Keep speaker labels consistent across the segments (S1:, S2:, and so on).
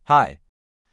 S1: Hi.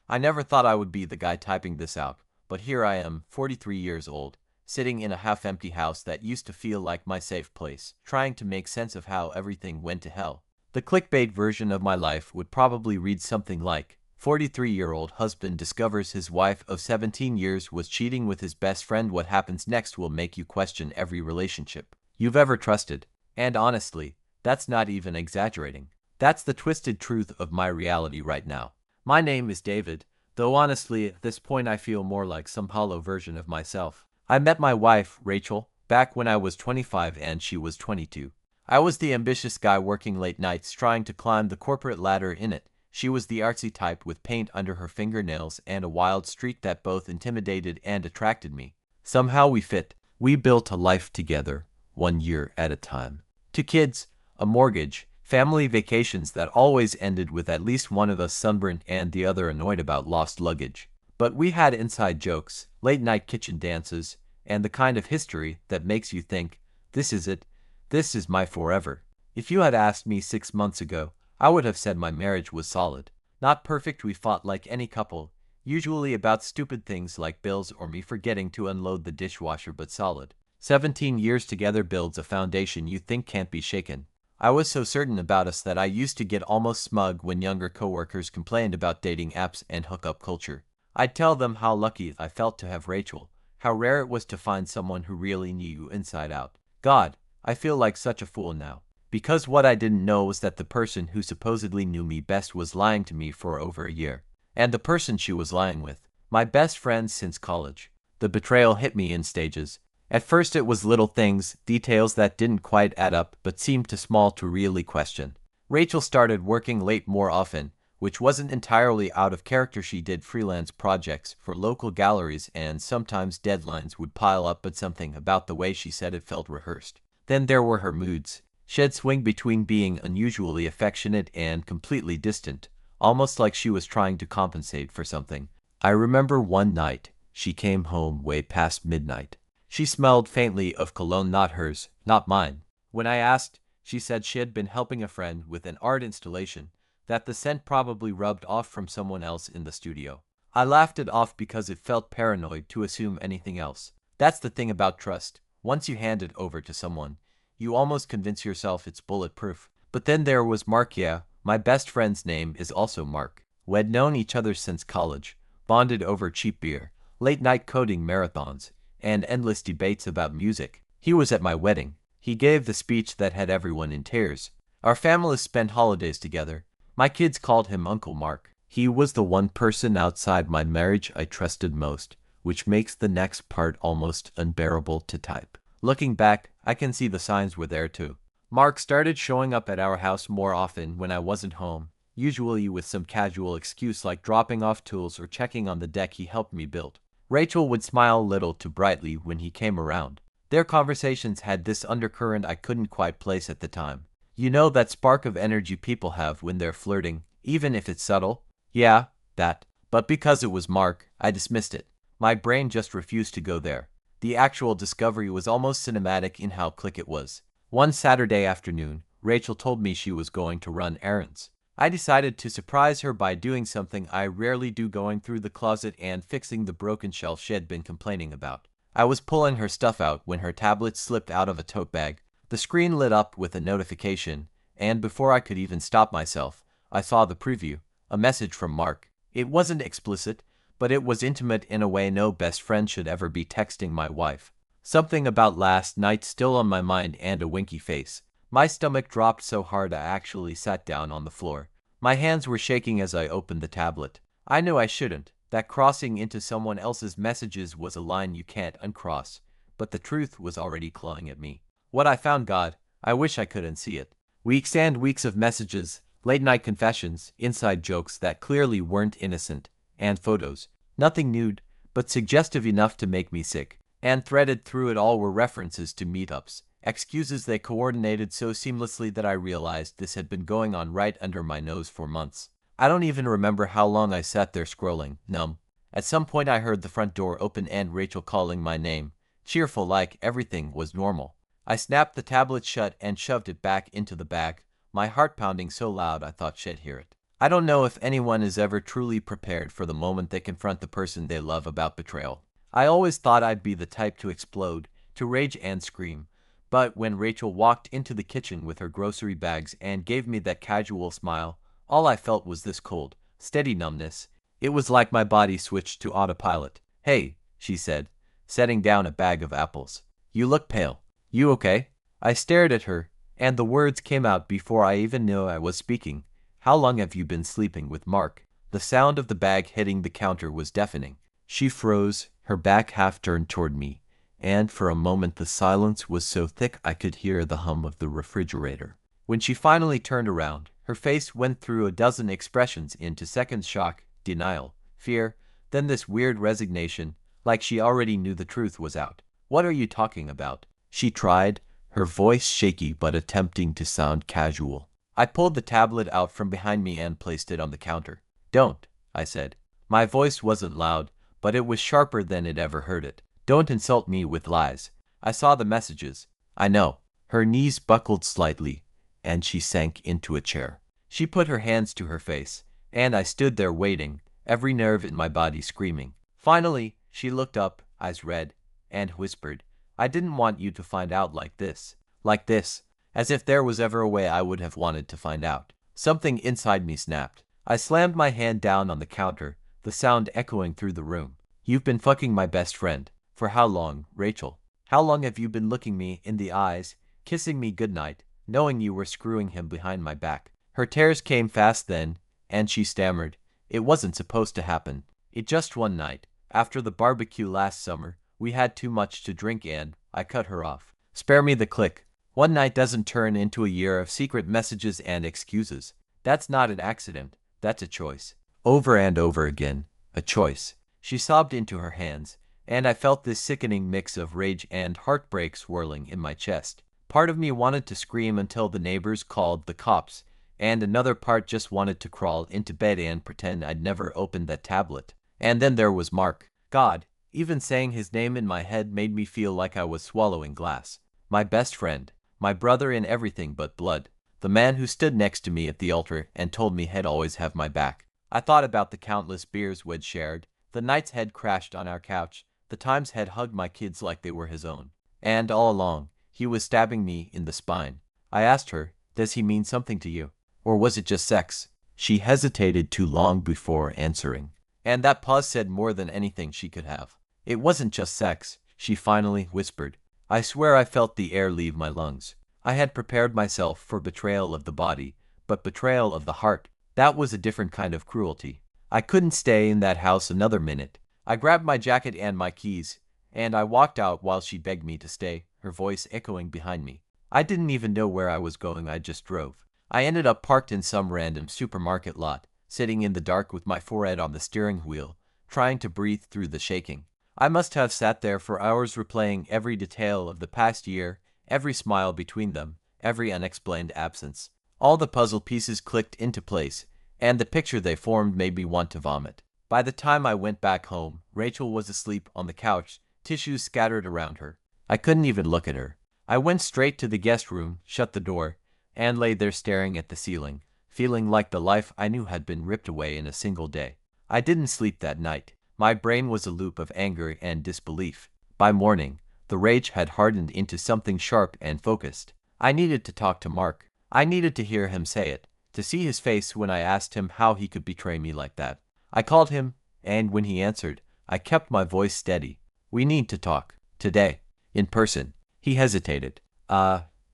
S1: I never thought I would be the guy typing this out, but here I am, 43 years old, sitting in a half-empty house that used to feel like my safe place, trying to make sense of how everything went to hell. The clickbait version of my life would probably read something like, 43-year-old husband discovers his wife of 17 years was cheating with his best friend. What happens next will make you question every relationship you've ever trusted. And honestly, that's not even exaggerating. That's the twisted truth of my reality right now. My name is David, though honestly at this point I feel more like some hollow version of myself. I met my wife, Rachel, back when I was 25 and she was 22. I was the ambitious guy working late nights trying to climb the corporate ladder in it. She was the artsy type with paint under her fingernails and a wild streak that both intimidated and attracted me. Somehow we fit. We built a life together, 1 year at a time. 2 kids, a mortgage, family vacations that always ended with at least one of us sunburned and the other annoyed about lost luggage. But we had inside jokes, late-night kitchen dances, and the kind of history that makes you think, this is it, this is my forever. If you had asked me 6 months ago, I would have said my marriage was solid. Not perfect, we fought like any couple, usually about stupid things like bills or me forgetting to unload the dishwasher, but solid. 17 years together builds a foundation you think can't be shaken. I was so certain about us that I used to get almost smug when younger coworkers complained about dating apps and hookup culture. I'd tell them how lucky I felt to have Rachel, how rare it was to find someone who really knew you inside out. God, I feel like such a fool now. Because what I didn't know was that the person who supposedly knew me best was lying to me for over a year. And the person she was lying with, my best friend since college. The betrayal hit me in stages. At first it was little things, details that didn't quite add up but seemed too small to really question. Rachel started working late more often, which wasn't entirely out of character. She did freelance projects for local galleries and sometimes deadlines would pile up, but something about the way she said it felt rehearsed. Then there were her moods. She'd swing between being unusually affectionate and completely distant, almost like she was trying to compensate for something. I remember one night, she came home way past midnight. She smelled faintly of cologne, not hers, not mine. When I asked, she said she had been helping a friend with an art installation, that the scent probably rubbed off from someone else in the studio. I laughed it off because it felt paranoid to assume anything else. That's the thing about trust. Once you hand it over to someone, you almost convince yourself it's bulletproof. But then there was Mark. Yeah, my best friend's name is also Mark. We'd known each other since college, bonded over cheap beer, late-night coding marathons, and endless debates about music. He was at my wedding. He gave the speech that had everyone in tears. Our families spent holidays together. My kids called him Uncle Mark. He was the one person outside my marriage I trusted most, which makes the next part almost unbearable to type. Looking back, I can see the signs were there too. Mark started showing up at our house more often when I wasn't home, usually with some casual excuse like dropping off tools or checking on the deck he helped me build. Rachel would smile a little too brightly when he came around. Their conversations had this undercurrent I couldn't quite place at the time. You know that spark of energy people have when they're flirting, even if it's subtle? Yeah, that. But because it was Mark, I dismissed it. My brain just refused to go there. The actual discovery was almost cinematic in how quick it was. One Saturday afternoon, Rachel told me she was going to run errands. I decided to surprise her by doing something I rarely do, going through the closet and fixing the broken shelf she'd been complaining about. I was pulling her stuff out when her tablet slipped out of a tote bag. The screen lit up with a notification, and before I could even stop myself, I saw the preview, a message from Mark. It wasn't explicit, but it was intimate in a way no best friend should ever be texting my wife. Something about last night still on my mind and a winky face. My stomach dropped so hard I actually sat down on the floor. My hands were shaking as I opened the tablet. I knew I shouldn't, that crossing into someone else's messages was a line you can't uncross, but the truth was already clawing at me. What I found, God, I wish I could unsee it. Weeks and weeks of messages, late-night confessions, inside jokes that clearly weren't innocent, and photos. Nothing nude, but suggestive enough to make me sick. And threaded through it all were references to meetups, excuses they coordinated so seamlessly that I realized this had been going on right under my nose for months. I don't even remember how long I sat there scrolling, numb. At some point I heard the front door open and Rachel calling my name, cheerful like everything was normal. I snapped the tablet shut and shoved it back into the bag, my heart pounding so loud I thought she'd hear it. I don't know if anyone is ever truly prepared for the moment they confront the person they love about betrayal. I always thought I'd be the type to explode, to rage and scream. But when Rachel walked into the kitchen with her grocery bags and gave me that casual smile, all I felt was this cold, steady numbness. It was like my body switched to autopilot. "Hey," she said, setting down a bag of apples. "You look pale. You okay?" I stared at her, and the words came out before I even knew I was speaking. "How long have you been sleeping with Mark?" The sound of the bag hitting the counter was deafening. She froze, her back half turned toward me, and for a moment the silence was so thick I could hear the hum of the refrigerator. When she finally turned around, her face went through a dozen expressions into seconds: shock, denial, fear, then this weird resignation, like she already knew the truth was out. "What are you talking about?" she tried, her voice shaky but attempting to sound casual. I pulled the tablet out from behind me and placed it on the counter. "Don't," I said. My voice wasn't loud, but it was sharper than I'd ever heard it. "Don't insult me with lies. I saw the messages." "I know." Her knees buckled slightly, and she sank into a chair. She put her hands to her face, and I stood there waiting, every nerve in my body screaming. Finally, she looked up, eyes red, and whispered, "I didn't want you to find out like this." Like this. As if there was ever a way I would have wanted to find out. Something inside me snapped. I slammed my hand down on the counter, the sound echoing through the room. "You've been fucking my best friend. For how long, Rachel? How long have you been looking me in the eyes, kissing me goodnight, knowing you were screwing him behind my back?" Her tears came fast then, and she stammered, "It wasn't supposed to happen. It just one night, after the barbecue last summer, we had too much to drink and..." I cut her off. "Spare me the click. One night doesn't turn into a year of secret messages and excuses. That's not an accident. That's a choice." Over and over again. A choice. She sobbed into her hands, and I felt this sickening mix of rage and heartbreak swirling in my chest. Part of me wanted to scream until the neighbors called the cops, and another part just wanted to crawl into bed and pretend I'd never opened that tablet. And then there was Mark. God, even saying his name in my head made me feel like I was swallowing glass. My best friend. My brother in everything but blood. The man who stood next to me at the altar and told me he'd always have my back. I thought about the countless beers we'd shared, the nights he'd crashed on our couch, the times he'd hugged my kids like they were his own. And all along, he was stabbing me in the spine. I asked her, "Does he mean something to you? Or was it just sex?" She hesitated too long before answering. And that pause said more than anything she could have. "It wasn't just sex," she finally whispered. I swear I felt the air leave my lungs. I had prepared myself for betrayal of the body, but betrayal of the heart, that was a different kind of cruelty. I couldn't stay in that house another minute. I grabbed my jacket and my keys, and I walked out while she begged me to stay, her voice echoing behind me. I didn't even know where I was going, I just drove. I ended up parked in some random supermarket lot, sitting in the dark with my forehead on the steering wheel, trying to breathe through the shaking. I must have sat there for hours replaying every detail of the past year, every smile between them, every unexplained absence. All the puzzle pieces clicked into place, and the picture they formed made me want to vomit. By the time I went back home, Rachel was asleep on the couch, tissues scattered around her. I couldn't even look at her. I went straight to the guest room, shut the door, and lay there staring at the ceiling, feeling like the life I knew had been ripped away in a single day. I didn't sleep that night. My brain was a loop of anger and disbelief. By morning, the rage had hardened into something sharp and focused. I needed to talk to Mark. I needed to hear him say it, to see his face when I asked him how he could betray me like that. I called him, and when he answered, I kept my voice steady. "We need to talk. Today. In person." He hesitated.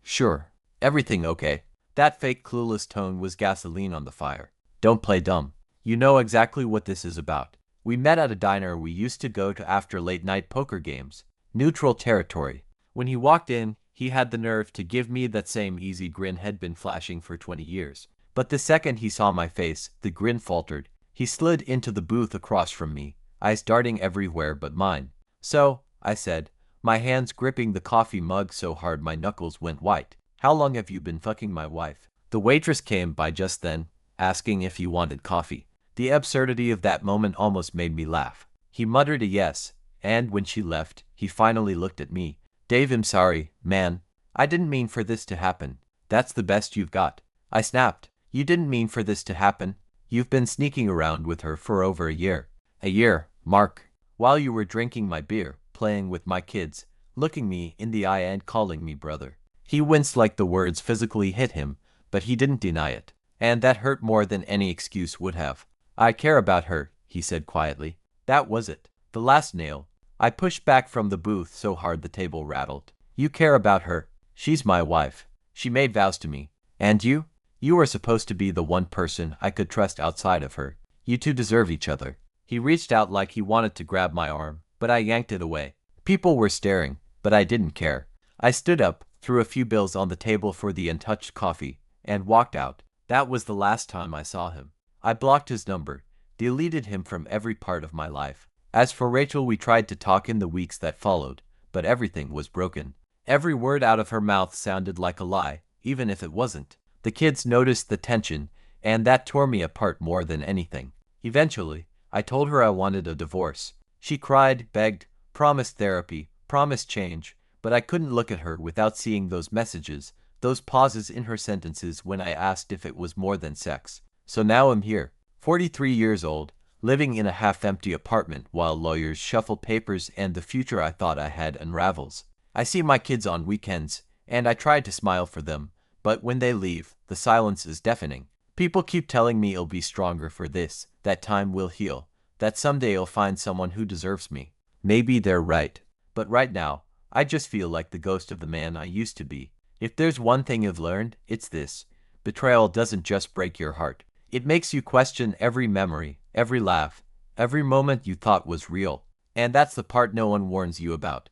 S1: Sure. Everything okay?" That fake clueless tone was gasoline on the fire. "Don't play dumb. You know exactly what this is about. We met at a diner we used to go to after late-night poker games. Neutral territory." When he walked in, he had the nerve to give me that same easy grin had been flashing for 20 years. But the second he saw my face, the grin faltered. He slid into the booth across from me, eyes darting everywhere but mine. "So," I said, my hands gripping the coffee mug so hard my knuckles went white, "how long have you been fucking my wife?" The waitress came by just then, asking if he wanted coffee. The absurdity of that moment almost made me laugh. He muttered a yes, and when she left, he finally looked at me. "Dave, I'm sorry, man. I didn't mean for this to happen. That's the best you've got." I snapped. "You didn't mean for this to happen? You've been sneaking around with her for over a year. A year, Mark. While you were drinking my beer, playing with my kids, looking me in the eye and calling me brother. He winced like the words physically hit him, but he didn't deny it. And that hurt more than any excuse would have. I care about her, he said quietly. That was it. The last nail. I pushed back from the booth so hard the table rattled. You care about her. She's my wife. She made vows to me. And you? You were supposed to be the one person I could trust outside of her. You two deserve each other. He reached out like he wanted to grab my arm, but I yanked it away. People were staring, but I didn't care. I stood up, threw a few bills on the table for the untouched coffee, and walked out. That was the last time I saw him. I blocked his number, deleted him from every part of my life. As for Rachel, we tried to talk in the weeks that followed, but everything was broken. Every word out of her mouth sounded like a lie, even if it wasn't. The kids noticed the tension, and that tore me apart more than anything. Eventually, I told her I wanted a divorce. She cried, begged, promised therapy, promised change, but I couldn't look at her without seeing those messages, those pauses in her sentences when I asked if it was more than sex. So now I'm here, 43 years old, living in a half-empty apartment while lawyers shuffle papers and the future I thought I had unravels. I see my kids on weekends, and I try to smile for them, but when they leave, the silence is deafening. People keep telling me I'll be stronger for this, that time will heal, that someday I'll find someone who deserves me. Maybe they're right, but right now, I just feel like the ghost of the man I used to be. If there's one thing I've learned, it's this. Betrayal doesn't just break your heart. It makes you question every memory, every laugh, every moment you thought was real. And that's the part no one warns you about.